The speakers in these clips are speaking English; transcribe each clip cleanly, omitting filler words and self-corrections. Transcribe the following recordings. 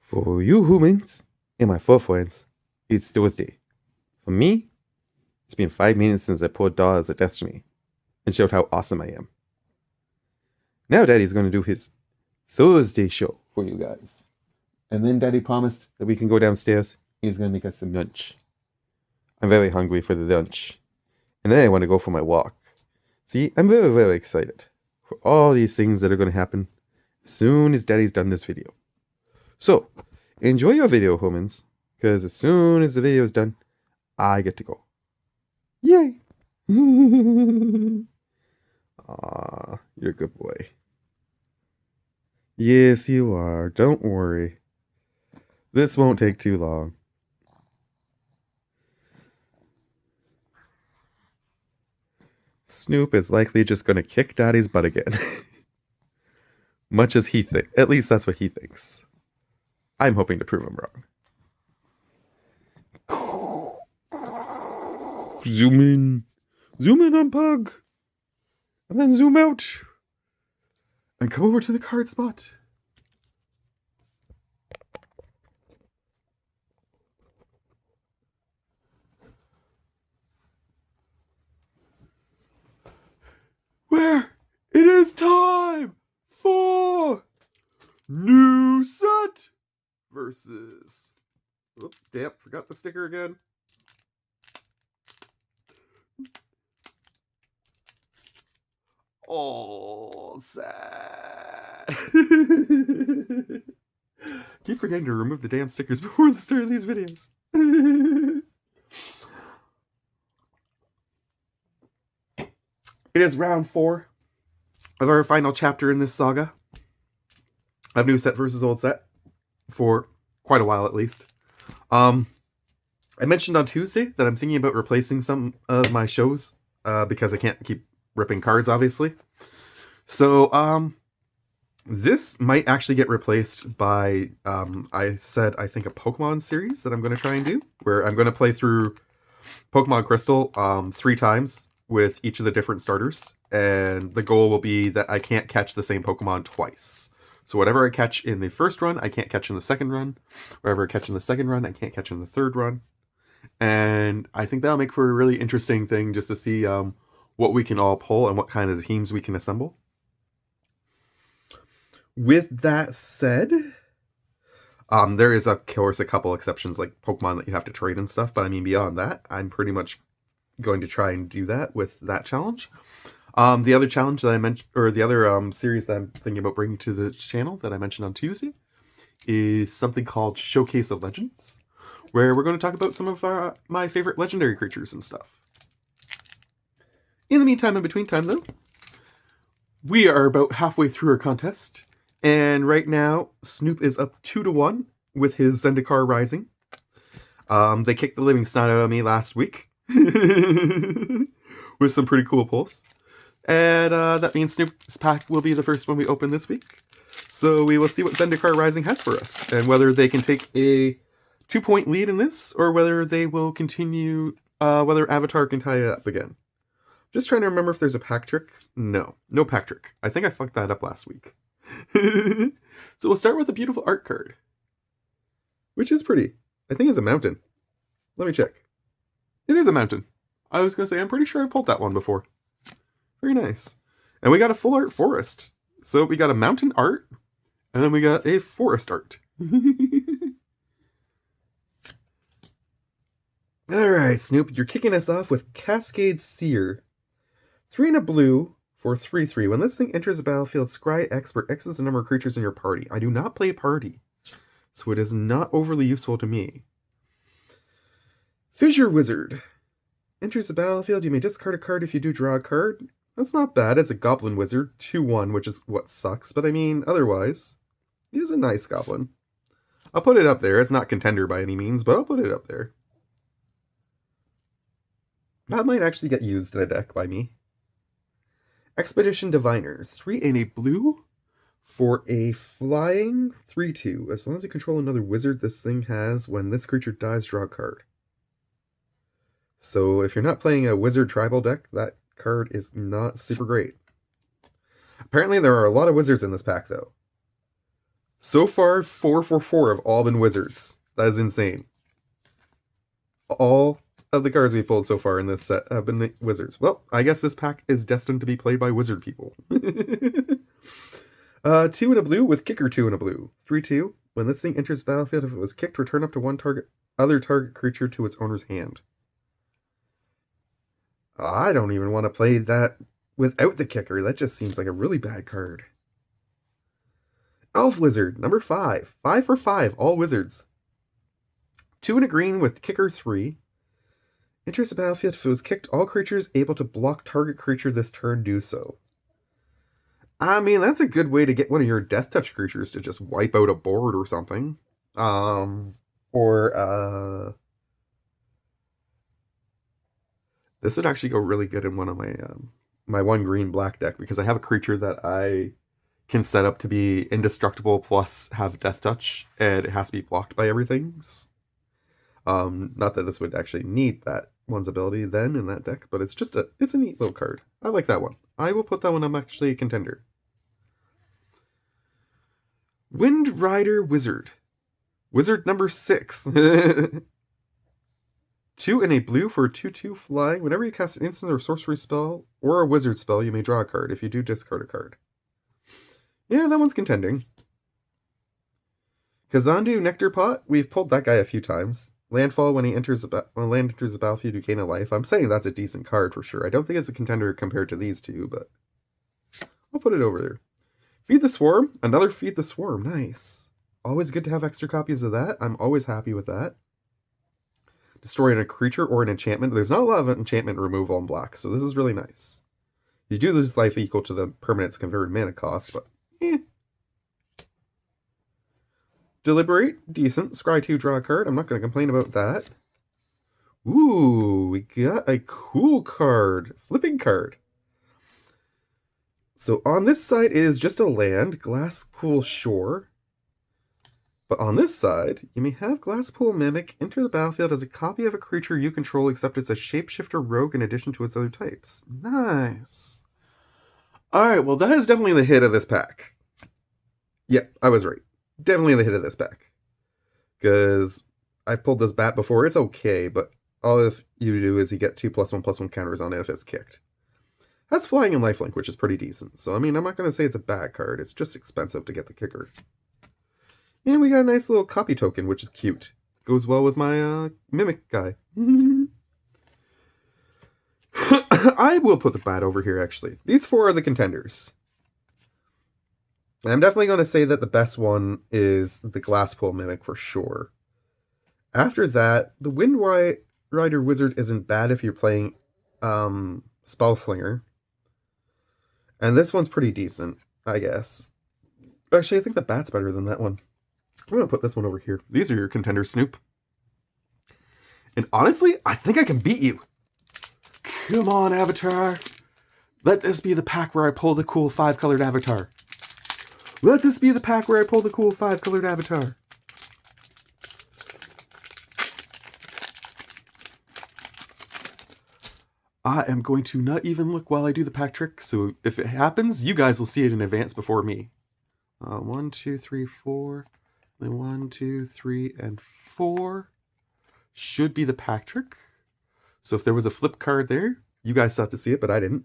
For you humans and my fur friends, it's Thursday. For me, it's been 5 minutes since I pulled Dawes at Destiny and showed how awesome I am. Now Daddy's going to do his Thursday show for you guys. And then Daddy promised that we can go downstairs. He's going to make us some lunch. I'm very hungry for the lunch. And then I want to go for my walk. See, I'm very, very excited for all these things that are going to happen as soon as Daddy's done this video. So, enjoy your video, humans, because as soon as the video is done, I get to go. Yay! Aw, you're a good boy. Yes, you are. Don't worry. This won't take too long. Snoop is likely just going to kick Daddy's butt again. Much as he thinks. At least that's what he thinks. I'm hoping to prove him wrong. Zoom in. Zoom in on Pug. And then zoom out. And come over to the card spot. Where it is time for new set versus. Oh, damn, forgot the sticker again. Oh, sad. Keep forgetting to remove the damn stickers before the start of these videos. It is round 4 of our final chapter in this saga of new set versus old set for quite a while at least. I mentioned on Tuesday that I'm thinking about replacing some of my shows because I can't keep ripping cards, obviously. So this might actually get replaced by I think a Pokemon series that I'm going to try and do, where I'm going to play through Pokemon Crystal 3 times with each of the different starters, and the goal will be that I can't catch the same Pokemon twice. So whatever I catch in the first run, I can't catch in the second run. Whatever I catch in the second run, I can't catch in the third run. And I think that'll make for a really interesting thing just to see what we can all pull and what kind of teams we can assemble. With that said, there is of course a couple exceptions like Pokemon that you have to trade and stuff, but I mean beyond that, I'm pretty much going to try and do that with that challenge. The other challenge that I mentioned, or the other series that I'm thinking about bringing to the channel that I mentioned on Tuesday, is something called Showcase of Legends, where we're going to talk about some of my favorite legendary creatures and stuff. In the meantime, in between time though, we are about halfway through our contest, and right now Snoop is up 2-1 with his Zendikar Rising. They kicked the living snot out of me last week with some pretty cool pulls. And that means Snoop's pack will be the first one we open this week. So we will see what Zendikar Rising has for us, and whether they can take a 2-point lead in this, or whether they will continue, whether Avatar can tie it up again. Just trying to remember if there's a pack trick. No pack trick. I think I fucked that up last week. So we'll start with a beautiful art card, which is pretty. I think it's a mountain. Let me check. It is a mountain. I was going to say, I'm pretty sure I pulled that one before. Very nice. And we got a full art forest. So we got a mountain art, and then we got a forest art. Alright, Snoop, you're kicking us off with Cascade Seer. 3 and a blue for 3/3. When this thing enters the battlefield, scry X, where X is the number of creatures in your party. I do not play party, so it is not overly useful to me. Fissure Wizard. Enters the battlefield, you may discard a card if you do draw a card. That's not bad. It's a Goblin Wizard, 2/1, which is what sucks, but I mean, otherwise, it is a nice Goblin. I'll put it up there. It's not contender by any means, but I'll put it up there. That might actually get used in a deck by me. Expedition Diviner, 3 and a blue for a flying 3/2. As long as you control another wizard this thing has, when this creature dies, draw a card. So if you're not playing a wizard tribal deck, that card is not super great. Apparently there are a lot of wizards in this pack, though. So far, 4 for 4 have all been wizards. That is insane. All of the cards we pulled so far in this set have been wizards. Well, I guess this pack is destined to be played by wizard people. 2 and a blue with kicker 2 and a blue. 3/2. When this thing enters the battlefield, if it was kicked, return up to one other target creature to its owner's hand. I don't even want to play that without the kicker. That just seems like a really bad card. Elf Wizard, number 5. 5 for 5, all wizards. 2 and a green with kicker 3. Enters the battlefield. If it was kicked, all creatures able to block target creature this turn do so. I mean, that's a good way to get one of your Death Touch creatures to just wipe out a board or something. This would actually go really good in one of my my 1 green black deck, because I have a creature that I can set up to be indestructible plus have Death Touch, and it has to be blocked by everything. Not that this would actually need that one's ability then in that deck, but it's a neat little card. I like that one. I will put that one up actually a contender. Wind Rider Wizard. Wizard number 6. 2 and a blue for a 2/2 flying. Whenever you cast an instant or sorcery spell or a wizard spell, you may draw a card. If you do, discard a card. Yeah, that one's contending. Kazandu Nectar Pot. We've pulled that guy a few times. Landfall, when land enters the battlefield, you gain a life. I'm saying that's a decent card for sure. I don't think it's a contender compared to these two, but I'll put it over there. Feed the Swarm. Another Feed the Swarm. Nice. Always good to have extra copies of that. I'm always happy with that. Destroying a creature or an enchantment. There's not a lot of enchantment removal in black, so this is really nice. You do lose life equal to the permanent's converted mana cost, but Deliberate, decent. Scry 2, draw a card. I'm not going to complain about that. Ooh, we got a cool card. Flipping card. So on this side, it is just a land, Glasspool Shore. But on this side, you may have Glasspool Mimic enter the battlefield as a copy of a creature you control, except it's a shapeshifter rogue in addition to its other types. Nice. Alright, well that is definitely the hit of this pack. Yeah, I was right. Definitely the hit of this pack. Because I've pulled this bat before. It's okay, but all you do is you get 2+1/+1 counters on it if it's kicked. That's flying and lifelink, which is pretty decent. So, I mean, I'm not going to say it's a bad card. It's just expensive to get the kicker. And we got a nice little copy token, which is cute. Goes well with my Mimic guy. I will put the bat over here, actually. These 4 are the contenders. And I'm definitely going to say that the best one is the Glasspool Mimic for sure. After that, the Wind Rider Wizard isn't bad if you're playing Spellslinger. And this one's pretty decent, I guess. Actually, I think the bat's better than that one. I'm going to put this one over here. These are your contenders, Snoop. And honestly, I think I can beat you. Come on, Avatar. Let this be the pack where I pull the cool 5-colored Avatar. Let this be the pack where I pull the cool 5-colored Avatar. I am going to not even look while I do the pack trick, so if it happens, you guys will see it in advance before me. 1, 2, 3, 4. Then 1, 2, 3, and 4 should be the pack trick. So if there was a flip card there, you guys saw to see it, but I didn't.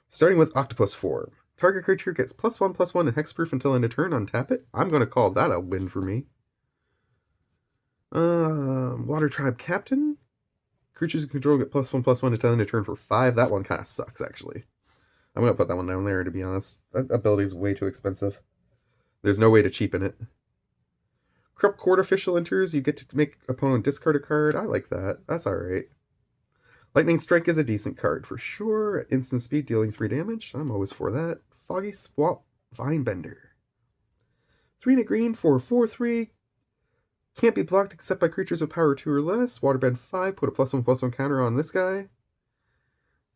Starting with Octopus Form. Target creature gets +1/+1 and hexproof until end of turn. Untap it. I'm going to call that a win for me. Water Tribe Captain. Creatures you control get +1/+1 until end of turn for 5. That one kind of sucks, actually. I'm going to put that one down there, to be honest. That ability is way too expensive. There's no way to cheapen it. Corrupt Court Official enters. You get to make opponent discard a card. I like that. That's alright. Lightning Strike is a decent card for sure. At instant speed, dealing 3 damage. I'm always for that. Foggy Swamp Vinebender. 3 and a green for 4/3. Can't be blocked except by creatures with power 2 or less. Waterbend 5. Put a +1/+1 counter on this guy.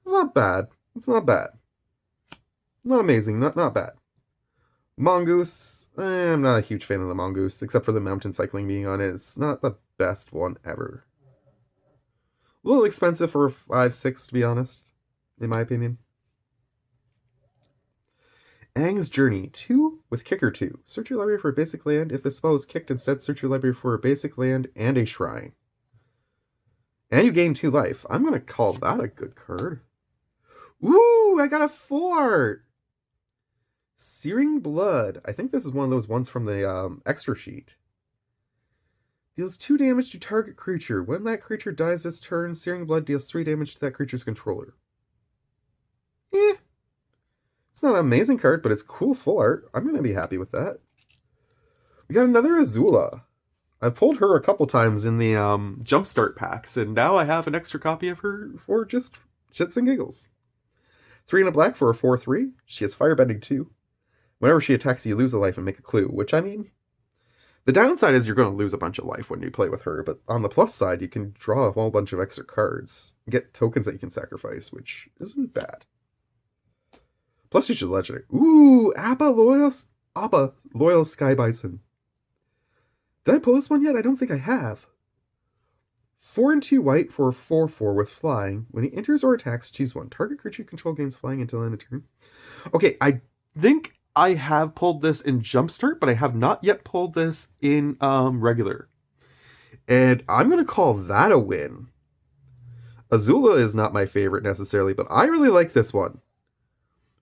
It's not bad. It's not bad. Not amazing. Not bad. Mongoose. I'm not a huge fan of the Mongoose, except for the mountain cycling being on it. It's not the best one ever. A little expensive for 5/6, to be honest, in my opinion. Aang's Journey. 2 with Kicker 2. Search your library for a basic land. If the spell is kicked, instead search your library for a basic land and a shrine. And you gain 2 life. I'm going to call that a good card. Ooh, I got a full art! Searing Blood. I think this is one of those ones from the extra sheet. Deals 2 damage to target creature. When that creature dies this turn, Searing Blood deals 3 damage to that creature's controller. It's not an amazing card, but it's cool full art. I'm going to be happy with that. We got another Azula. I've pulled her a couple times in the Jumpstart packs, and now I have an extra copy of her for just shits and giggles. 3 and a black for a 4/3. She has Firebending 2. Whenever she attacks, you lose a life and make a clue, which, I mean, the downside is you're going to lose a bunch of life when you play with her, but on the plus side, you can draw a whole bunch of extra cards, get tokens that you can sacrifice, which isn't bad. Plus, she's legendary. Ooh, Appa Loyal Sky Bison. Did I pull this one yet? I don't think I have. 4 and 2 white for a 4/4 with flying. When he enters or attacks, choose one. Target creature you control gains flying until end of turn. Okay, I think I have pulled this in Jumpstart, but I have not yet pulled this in regular. And I'm going to call that a win. Azula is not my favorite necessarily, but I really like this one.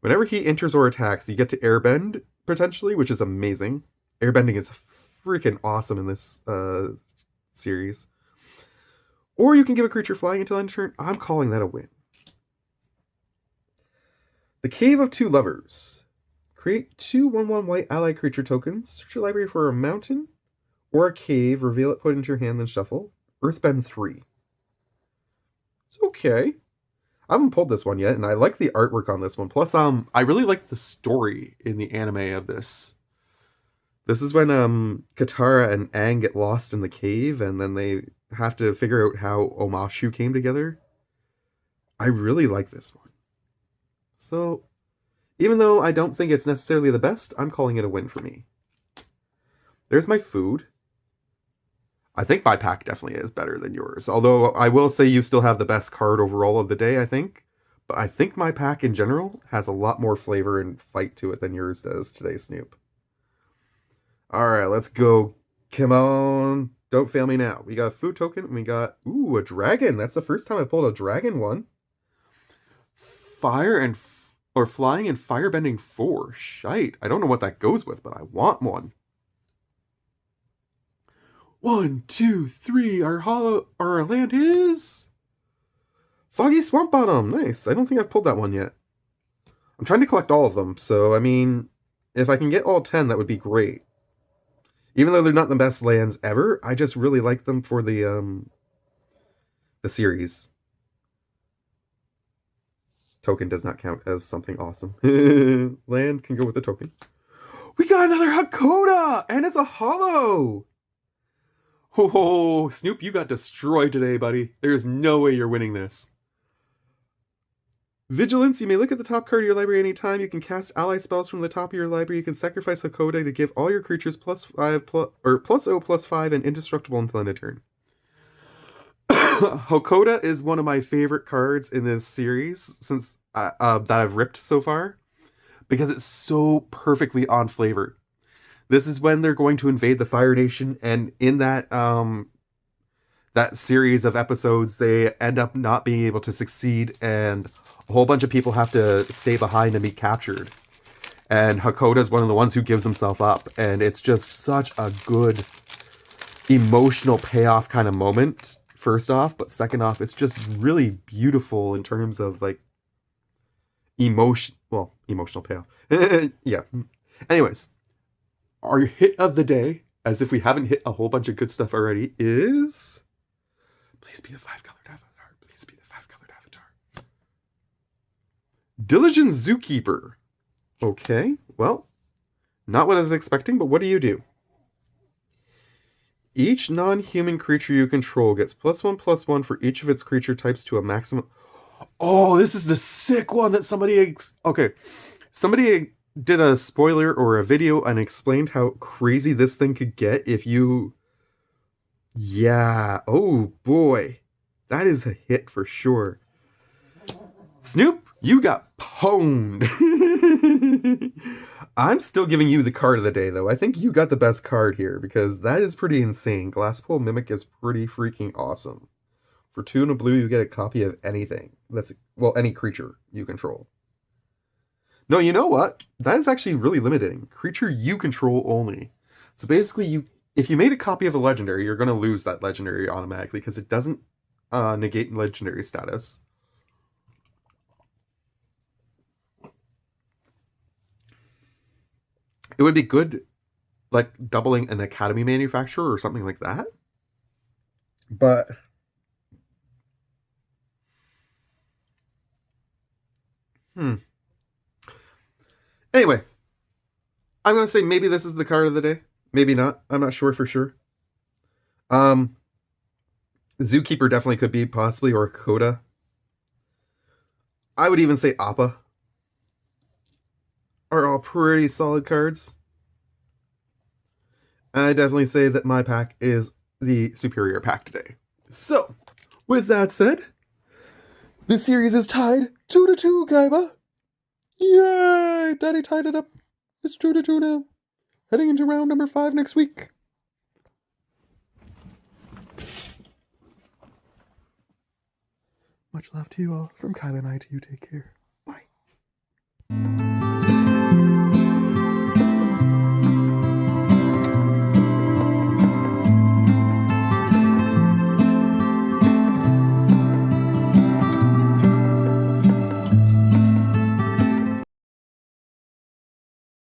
Whenever he enters or attacks, you get to airbend, potentially, which is amazing. Airbending is freaking awesome in this series. Or you can give a creature flying until end of turn. I'm calling that a win. The Cave of Two Lovers. Create 2 1/1 white ally creature tokens. Search your library for a mountain or a cave. Reveal it, put it into your hand, then shuffle. Earthbend 3. It's okay. I haven't pulled this one yet, and I like the artwork on this one. Plus, I really like the story in the anime of this. This is when Katara and Aang get lost in the cave, and then they have to figure out how Omashu came together. I really like this one. So, even though I don't think it's necessarily the best, I'm calling it a win for me. There's my food. I think my pack definitely is better than yours. Although I will say you still have the best card overall of the day, I think. But I think my pack in general has a lot more flavor and fight to it than yours does today, Snoop. Alright, let's go. Come on. Don't fail me now. We got a food token, and we got, ooh, a dragon. That's the first time I pulled a dragon one. Fire and, or flying and firebending 4. Shite. I don't know what that goes with, but I want one. 1, 2, 3. Our land is Foggy Swamp Bottom. Nice. I don't think I've pulled that one yet. I'm trying to collect all of them, so I mean, if I can get all 10, that would be great. Even though they're not the best lands ever, I just really like them for the series. Token does not count as something awesome. Land can go with the token. We got another Hakoda, and it's a holo. Oh, Snoop, you got destroyed today, buddy. There's no way you're winning this. Vigilance, you may look at the top card of your library anytime. You can cast ally spells from the top of your library. You can sacrifice Hakoda to give all your creatures +0/+5 and indestructible until end of turn. Hakoda is one of my favorite cards in this series since that I've ripped so far, because it's so perfectly on flavor. This is when they're going to invade the Fire Nation, and in that that series of episodes, they end up not being able to succeed, and a whole bunch of people have to stay behind and be captured. And Hakoda is one of the ones who gives himself up, and it's just such a good emotional payoff kind of moment, first off, but second off, it's just really beautiful in terms of, like, emotional payoff. Yeah. Anyways, our hit of the day, as if we haven't hit a whole bunch of good stuff already, is... Please be the 5-colored avatar. Please be the 5-colored avatar. Diligent Zookeeper. Okay, well, not what I was expecting, but what do you do? Each non-human creature you control gets +1/+1 for each of its creature types to a maximum... Oh, this is the sick one that somebody... Okay, somebody did a spoiler or a video and explained how crazy this thing could get if you... Yeah, oh boy. That is a hit for sure. Snoop, you got pwned. I'm still giving you the card of the day, though. I think you got the best card here, because that is pretty insane. Glasspool Mimic is pretty freaking awesome. For 2 and a blue, you get a copy of anything. Well, any creature you control. No, you know what? That is actually really limiting. Creature you control only. So basically, if you made a copy of a legendary, you're going to lose that legendary automatically, because it doesn't negate legendary status. It would be good, like, doubling an Academy manufacturer or something like that. But anyway, I'm going to say maybe this is the card of the day. Maybe not. I'm not sure for sure. Zookeeper definitely could be, possibly, or Coda. I would even say Appa are all pretty solid cards. I definitely say that my pack is the superior pack today. So, with that said, this series is tied 2-2, Kaiba. Yay! Daddy tied it up. It's 2-2 now. Heading into round number 5 next week. Much love to you all from Kaiba and I to you. Take care.